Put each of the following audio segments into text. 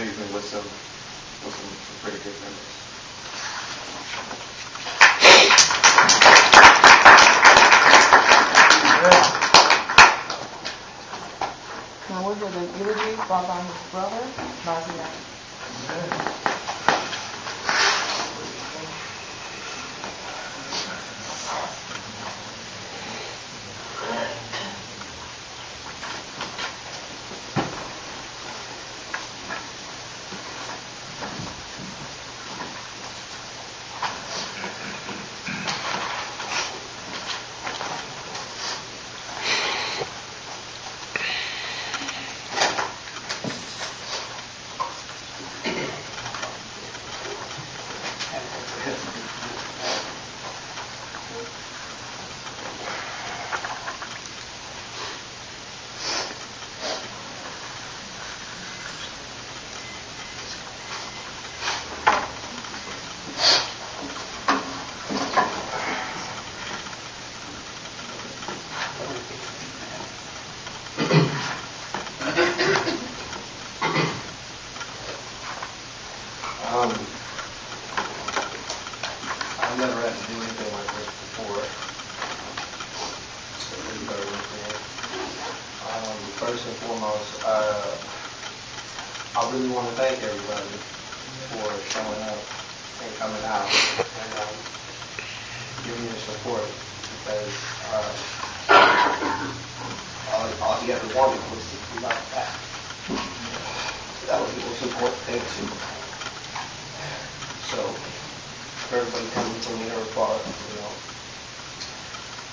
leaves me with some pretty good memories. Now we'll do the eulogy brought by his brother, Zine. I've never had to do anything like this before. So this is better than me. First and foremost, I really want to thank everybody for showing up and coming out and giving your support, because all you ever wanted was to be like that. So that was the most important thing to me. So for everybody coming from near or far,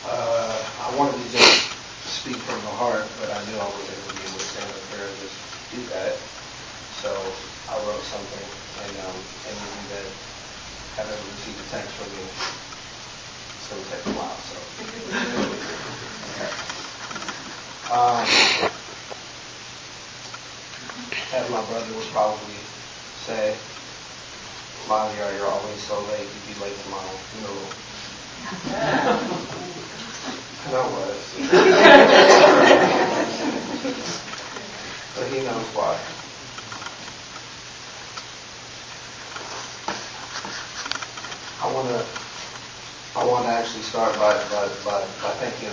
I wanted to just speak from the heart, but I knew I wasn't going to be able to stand up here and just do that. So I wrote something, and any of you that have ever received a text from me, it's going to take a while. So as my brother would probably say, Molly, you're always so late. You'd be late tomorrow. No. And I was. But he knows why. I want to actually start by thanking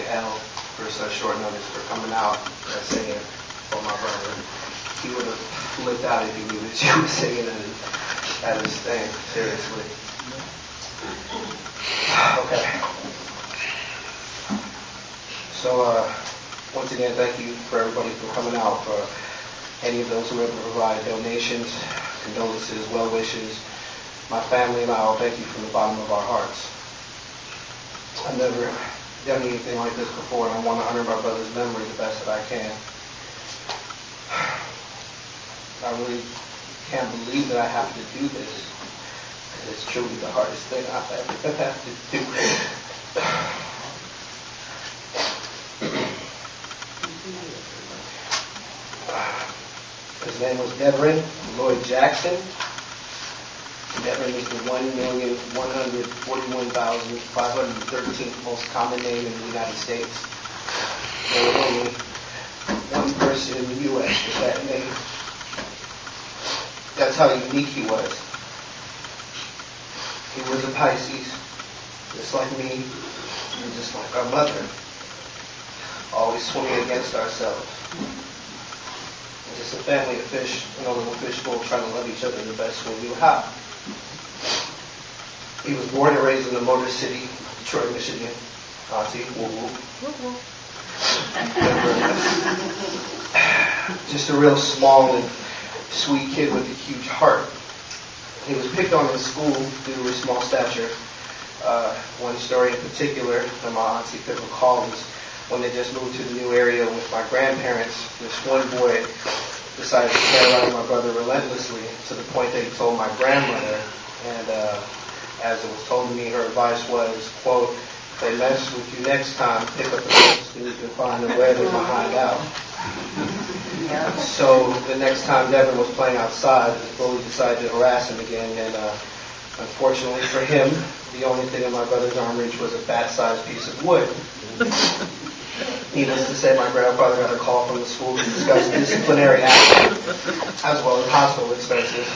Elle for such short notice for coming out and singing for my brother. He would have flipped out if he knew that she was singing at his thing, seriously. Okay. So, once again, thank you for everybody for coming out, for any of those who ever provided donations, condolences, well wishes. My family and I will thank you from the bottom of our hearts. I've never done anything like this before, and I want to honor my brother's memory the best that I can. I really can't believe that I have to do this. It's truly the hardest thing I've ever had to do. His name was Deverrin Lloyd Jackson. Deverrin is the 1,141,513th most common name in the United States. There was only one person in the U.S. with that name. That's how unique he was. He was a Pisces, just like me, and just like our mother. Always swimming against ourselves. Just a family of fish in a little fishbowl trying to love each other the best way we knew how. He was born and raised in the Motor City, Detroit, Michigan. See, woo-woo. Just a real small and sweet kid with a huge heart. He was picked on in school due to his small stature. One story in particular that my auntie could recall was when they just moved to the new area with my grandparents. This one boy decided to terrorize my brother relentlessly to the point that he told my grandmother, and as it was told to me, her advice was, quote, "If they mess with you next time, pick up the books and you can find them where they're behind out." So the next time Deverrin was playing outside, the bully decided to harass him again, and unfortunately for him, the only thing in my brother's arm reach was a bat-sized piece of wood. Needless to say, my grandfather got a call from the school to discuss disciplinary action, as well as hospital expenses.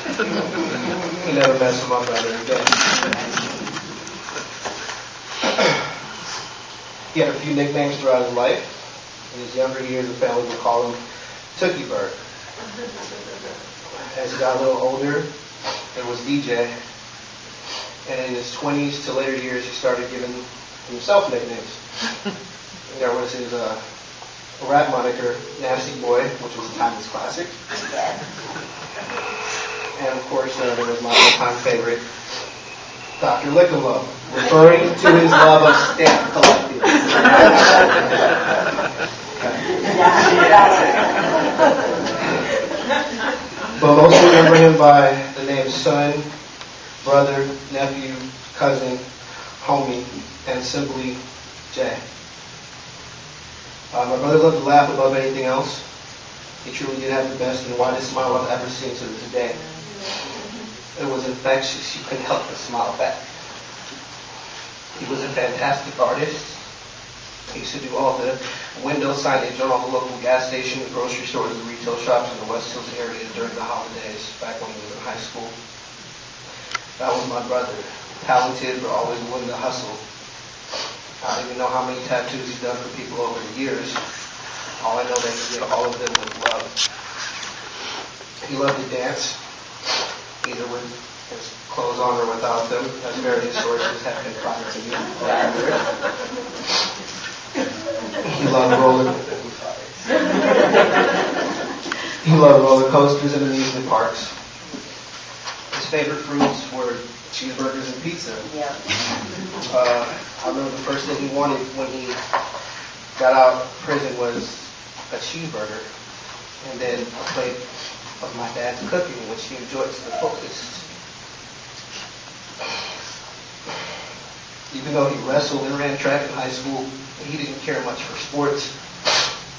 He never messed with my brother again. He had a few nicknames throughout his life. In his younger years, the family would call him Tookie Bird. As he got a little older, there was DJ. And in his 20s to later years, he started giving himself nicknames. There was his rap moniker, Nasty Boy, which was a timeless classic. And of course, there was my all-time favorite, Dr. Lickalove, referring to his love of stamp collecting. But most remember him by the names son, brother, nephew, cousin, homie, and simply Jay. My brother loved to laugh above anything else. He truly did have the best and widest smile I've ever seen to this day. It was infectious. You couldn't help but smile back. He was a fantastic artist. He used to do all the window signage on all the local gas stations, grocery stores, and retail shops in the West Hills area during the holidays back when he was in high school. That was my brother. Talented, but always willing to hustle. I don't even know how many tattoos he's done for people over the years. All I know that he did all of them with love. He loved to dance, either with his clothes on or without them, as various sources have been prior to me. He loved roller coasters and amusement parks. His favorite fruits were cheeseburgers and pizza. Yeah. I remember the first thing he wanted when he got out of prison was a cheeseburger, and then a plate of my dad's cooking, which he enjoyed to the fullest. Even though he wrestled and ran track in high school, he didn't care much for sports,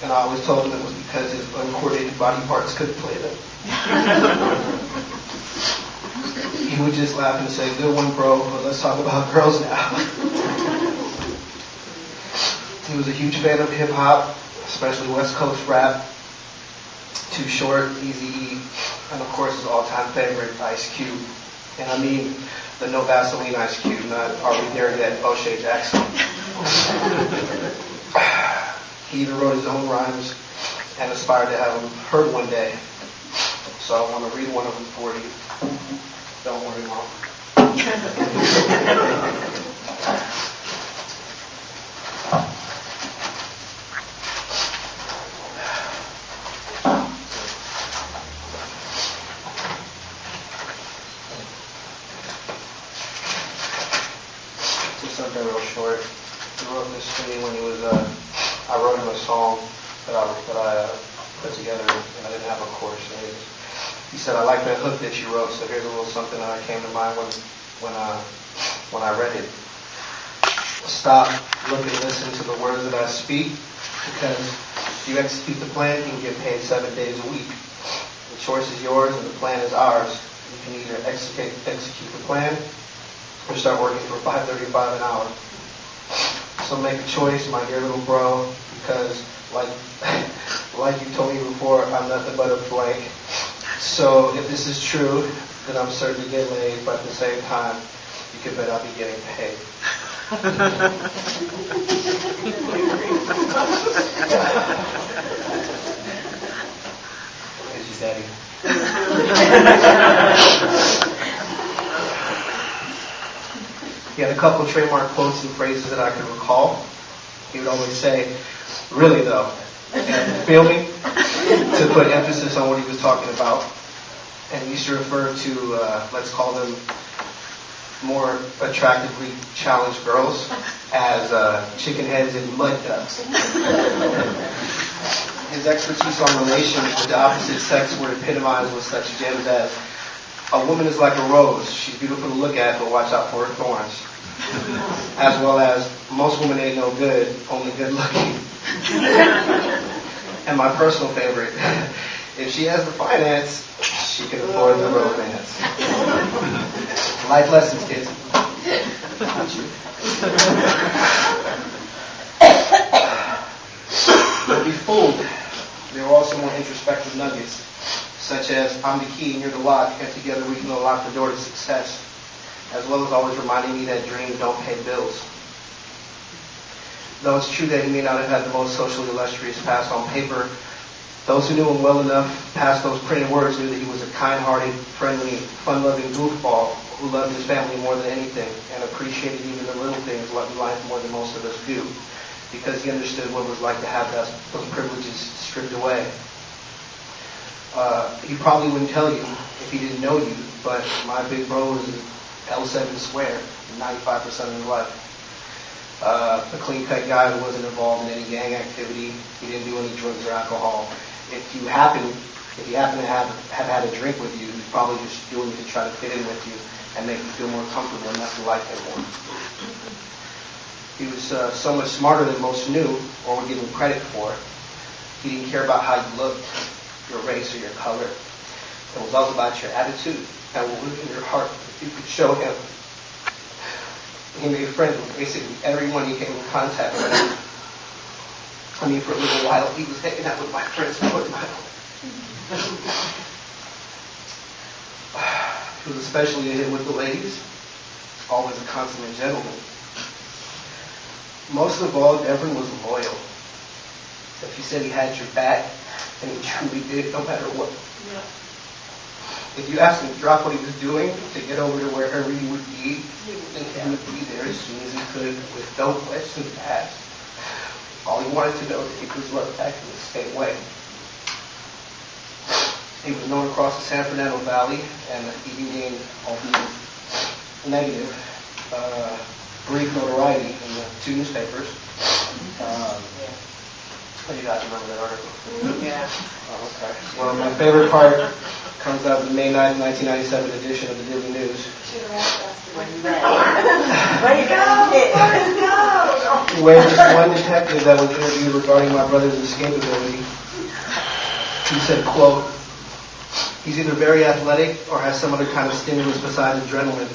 and I always told him it was because his uncoordinated body parts couldn't play them. He would just laugh and say, "Good one, bro, but let's talk about girls now." He was a huge fan of hip-hop, especially West Coast rap, Too Short, Eazy-E, and of course his all-time favorite, Ice Cube. And I mean the no Vaseline Ice Cube, not Are We There Yet, O'Shea Jackson. He even wrote his own rhymes and aspired to have them heard one day. So I want to read one of them for you. Don't worry, Mom. Just something real short. He wrote this to me when he was, I wrote him a song that I put together, and I didn't have a chorus. He said, "I like that hook that you wrote, so here's a little something that came to mind when I read it. Stop, look, and listen to the words that I speak, because if you execute the plan, you can get paid 7 days a week. The choice is yours, and the plan is ours. You can either execute the plan, or start working for $5.35 an hour. So make a choice, my dear little bro, because like you told me before, I'm nothing but a blank. So if this is true, then I'm certain to get laid, but at the same time, you can bet I'll be getting paid." Here's your daddy. He had a couple trademark quotes and phrases that I can recall. He would always say, "Really though," and feel me, to put emphasis on what he was talking about. And he used to refer to, let's call them more attractively challenged girls as chicken heads and mud ducks. His expertise on relations with the opposite sex were epitomized with such gems as, "A woman is like a rose. She's beautiful to look at, but watch out for her thorns." As well as, "Most women ain't no good, only good looking." And my personal favorite, "If she has the finance, she can afford the romance." Life lessons, kids. Not you. introspective nuggets, such as I'm the key and you're the lock, and together we can unlock the door to success, as well as always reminding me that dreams don't pay bills. Though it's true that he may not have had the most socially illustrious past on paper, those who knew him well enough past those printed words knew that he was a kind-hearted, friendly, fun-loving goofball who loved his family more than anything and appreciated even the little things in life more than most of us do, because he understood what it was like to have those privileges stripped away. He probably wouldn't tell you if he didn't know you, but my big bro was L7 square 95% of his life. A clean-cut guy who wasn't involved in any gang activity. He didn't do any drugs or alcohol. If you happen to have had a drink with you, he's probably just doing it to try to fit in with you and make you feel more comfortable and not to like him more. He was so much smarter than most knew or were given credit for. He didn't care about how you looked, your race, or your color. It was all about your attitude and what was in your heart if you could show him. He made friends with basically everyone he came in contact with. I mean, for a little while, he was hanging out with my friends for a while. He was especially a hit with the ladies, always a consummate gentleman. Most of all, Deverrin was loyal. If he said he had your back, and he truly did, no matter what. Yeah. If you asked him to drop what he was doing to get over to wherever he would be, then he would be there as soon as he could with no questions asked. All he wanted to know is if he was loved back in the same way. He was known across the San Fernando Valley, and he gained albeit negative, brief notoriety in the 2 newspapers. You guys remember that article? Yeah. Oh, okay. Well, my favorite part comes out of the May 9, 1997 edition of the Daily News. Way to go! Where this one detective that was interviewed regarding my brother's escapability, he said, quote, "He's either very athletic or has some other kind of stimulus besides adrenaline.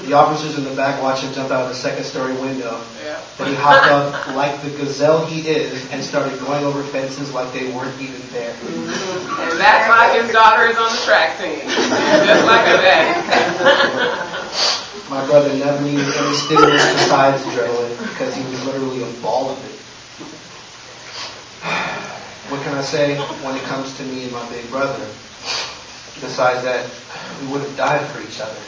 The officers in the back watched him jump out of the second-story window. Then he hopped up like the gazelle he is and started going over fences like they weren't even there." And that's why his daughter is on the track team. Just like her daddy. My brother never needed any stimulus besides adrenaline because he was literally a ball of it. What can I say when it comes to me and my big brother? Besides that, we would have died for each other.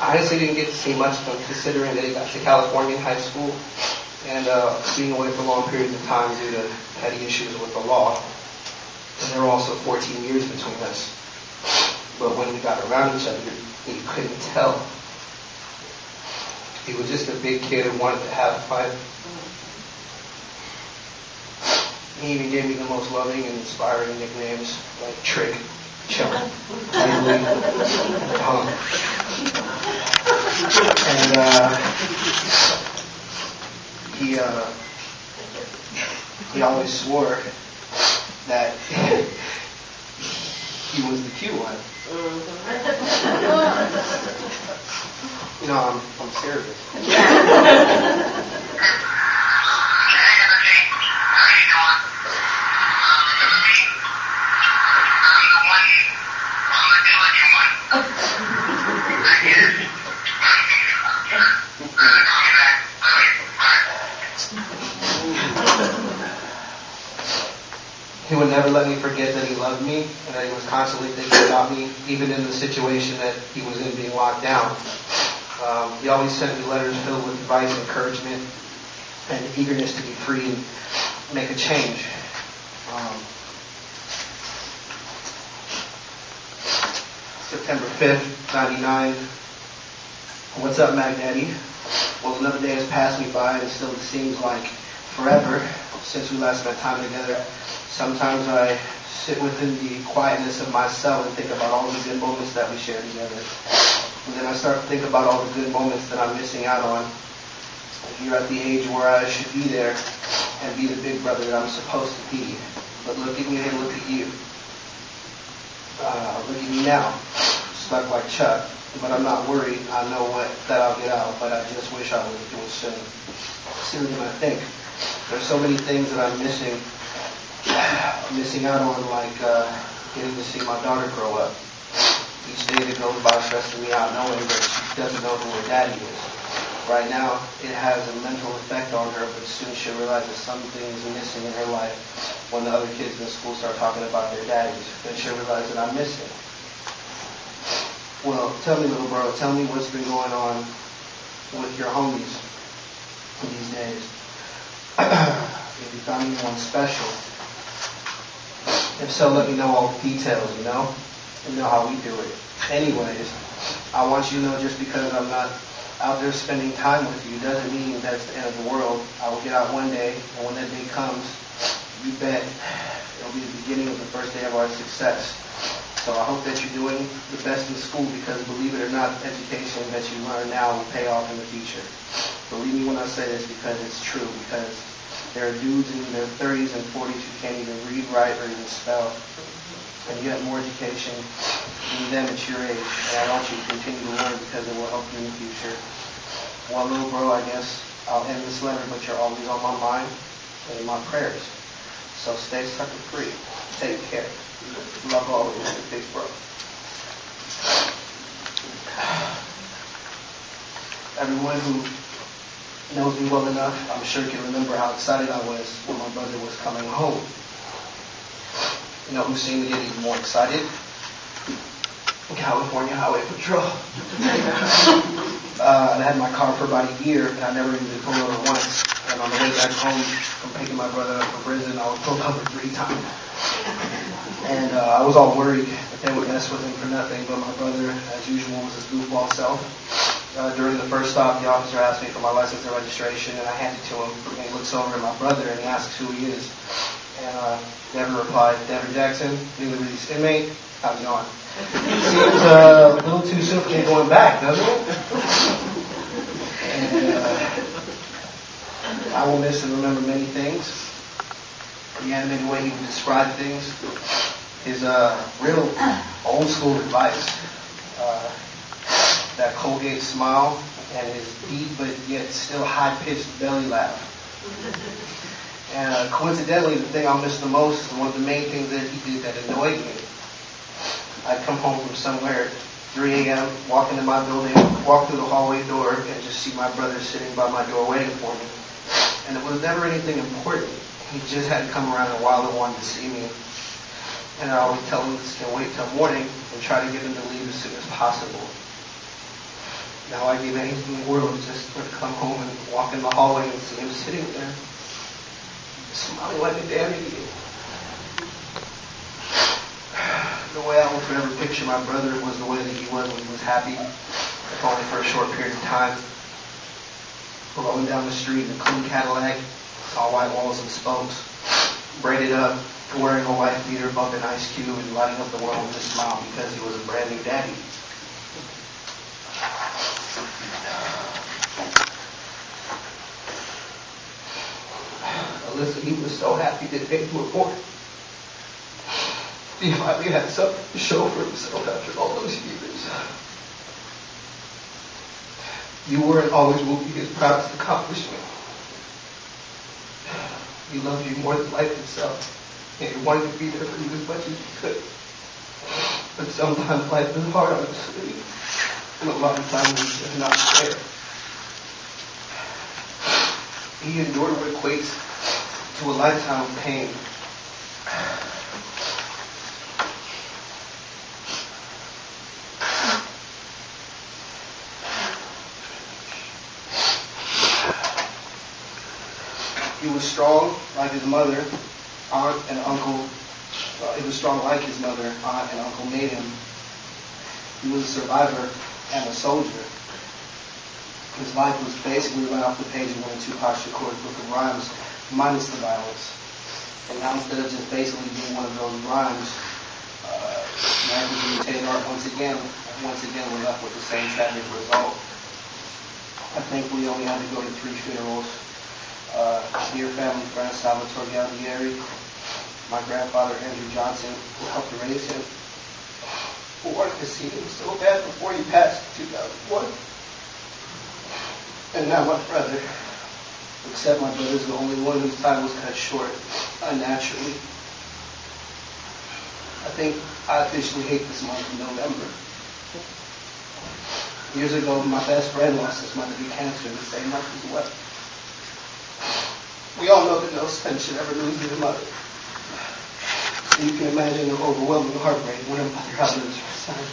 I honestly didn't get to see much of him considering that he got to California in high school and being away for long periods of time due to petty issues with the law. And there were also 14 years between us. But when we got around each other, you couldn't tell. He was just a big kid who wanted to have fun. He even gave me the most loving and inspiring nicknames like Trick, Chump, Ugly, and Punk. And he always swore that he was the cute one. You know, I'm serious. He would never let me forget that he loved me and that he was constantly thinking about me, even in the situation that he was in being locked down. He always sent me letters filled with advice, encouragement, and eagerness to be free and make a change. September 5th, 99. What's up, Mac Daddy? Well, another day has passed me by and still it seems like forever since we last spent time together. Sometimes I sit within the quietness of my cell and think about all the good moments that we shared together. And then I start to think about all the good moments that I'm missing out on. You're at the age where I should be there and be the big brother that I'm supposed to be. But look at me and look at you. Look at me now, stuck like Chuck. But I'm not worried. I know that I'll get out, but I just wish I would do it soon. Sooner than I think. There's so many things that I'm missing I'm missing out on getting to see my daughter grow up. Each day that goes by stressing me out knowing that she doesn't know who her daddy is. Right now, it has a mental effect on her, but soon she'll realize that something is missing in her life when the other kids in school start talking about their daddies. Then she'll realize that I'm missing. Well, tell me, little bro, tell me what's been going on with your homies these days. If you found anyone special. If so, let me know all the details, you know? You know how we do it. Anyways, I want you to know just because I'm not out there spending time with you doesn't mean that's the end of the world. I will get out one day, and when that day comes, you bet it'll be the beginning of the first day of our success. So I hope that you're doing the best in school because believe it or not, education that you learn now will pay off in the future. Believe me when I say this because it's true, because there are dudes in their 30s and 40s who can't even read, write, or even spell. And you have more education than them at your age. And I want you to continue to learn because it will help you in the future. Well, little bro, I guess I'll end this letter, but you're always on my mind and in my prayers. So stay sucker free. Take care. Love always, big bro. Everyone who knows me well enough, I'm sure can remember how excited I was when my brother was coming home. You know who seemed to get even more excited? California Highway Patrol. I had my car for about a year, and I never even pulled over once. And on the way back home from picking my brother up from prison, I was pulled over 3 times. And I was all worried that they would mess with him for nothing, but my brother, as usual, was his goofball self. During the first stop, the officer asked me for my license and registration, and I handed it to him. And he looks over at my brother, and he asks who he is. And Deverrin replied, Deverrin Jackson, newly released inmate. How's it going? Seems a little too soon for me going back, doesn't it? And I will miss and remember many things. The animated way he would describe things, his real old school advice, that Colgate smile, and his deep but yet still high-pitched belly laugh. And coincidentally, the thing I'll miss the most is one of the main things that he did that annoyed me. I'd come home from somewhere at 3 a.m., walk into my building, walk through the hallway door, and just see my brother sitting by my door waiting for me. And it was never anything important. He just hadn't come around in a while and wanted to see me. And I always tell him this can wait till morning and try to get him to leave as soon as possible. Now I'd give anything in the world just to come home and walk in the hallway and see him sitting there, smiling like a damn idiot. The way I will forever picture my brother was the way that he was when he was happy, if only for a short period of time. Rolling down the street in a clean Cadillac, all white walls and spokes, braided up, wearing a white beater, bumping Ice Cube, and lighting up the world with a smile because he was a brand new daddy. Listen, he was so happy that they were born. He finally had something to show for himself after all those years. You were and always will be his proudest accomplishment. He loved you more than life itself, and he wanted to be there for you as much as he could. But sometimes life is hard on us, and a lot of times it's just not fair. He endured what equates to a lifetime of pain. He was strong like his mother, aunt, and uncle. He was strong like his mother, aunt, and uncle made him. He was a survivor and a soldier. His life was basically right off the page of one of Tupac Shakur's Book of Rhymes, minus the violence. And now instead of just basically being one of those rhymes, Americans imitated art once again we're left with the same tragic result. I think we only had to go to 3 funerals. Dear family friend Salvatore Galdieri, my grandfather Andrew Johnson, who helped raise him, who wanted to see him so bad before he passed in 2001. And now my brother, except my brother's the only one whose time was cut short, unnaturally. I think I officially hate this month in November. Years ago, my best friend lost his mother to cancer in the same month as well. We all know that no son should ever lose his mother. So you can imagine the overwhelming heartbreak when a mother outlives her son.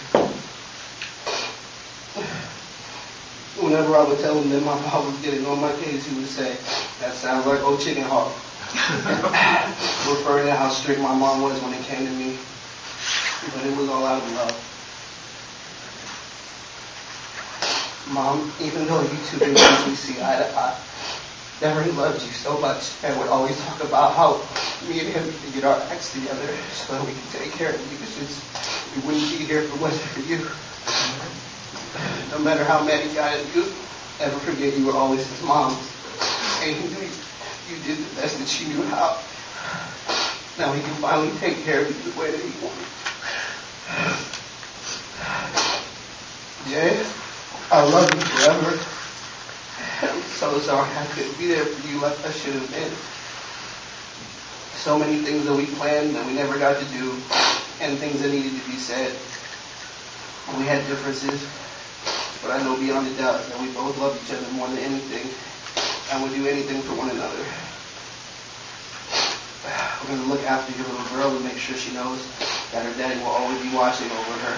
Whenever I would tell him that my mom was getting on my case, he would say, "That sounds like old chicken hawk," referring to how strict my mom was when it came to me. But it was all out of love. Mom, even though you two didn't usually see eye to eye, Deverrin loved you so much and would always talk about how me and him need to get our acts together so that we can take care of you, because we wouldn't be here if it wasn't for you. No matter how mad he got at you, never forget you were always his mom. And he knew you did the best that you knew how. Now he can finally take care of you the way that he wanted. Jay, I love you forever. I'm so sorry I couldn't be there for you like I should have been. So many things that we planned that we never got to do, and things that needed to be said. We had differences, but I know beyond a doubt that we both love each other more than anything, and would do anything for one another. We're going to look after your little girl and make sure she knows that her daddy will always be watching over her.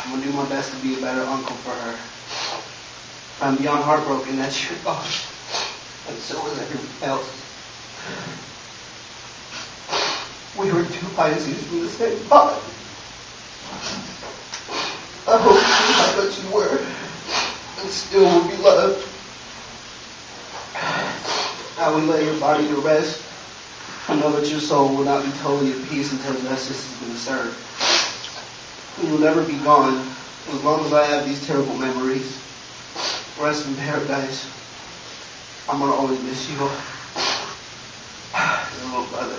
I'm going to do my best to be a better uncle for her. I'm beyond heartbroken that you're gone, and so is everyone else. We were two Pisces from the same pot. I hope you knew how much you were, and still will be loved. I will lay your body to rest. I know that your soul will not be totally at peace until justice has been served. You will never be gone as long as I have these terrible memories. Rest in paradise. I'm going to always miss you. Your little brother.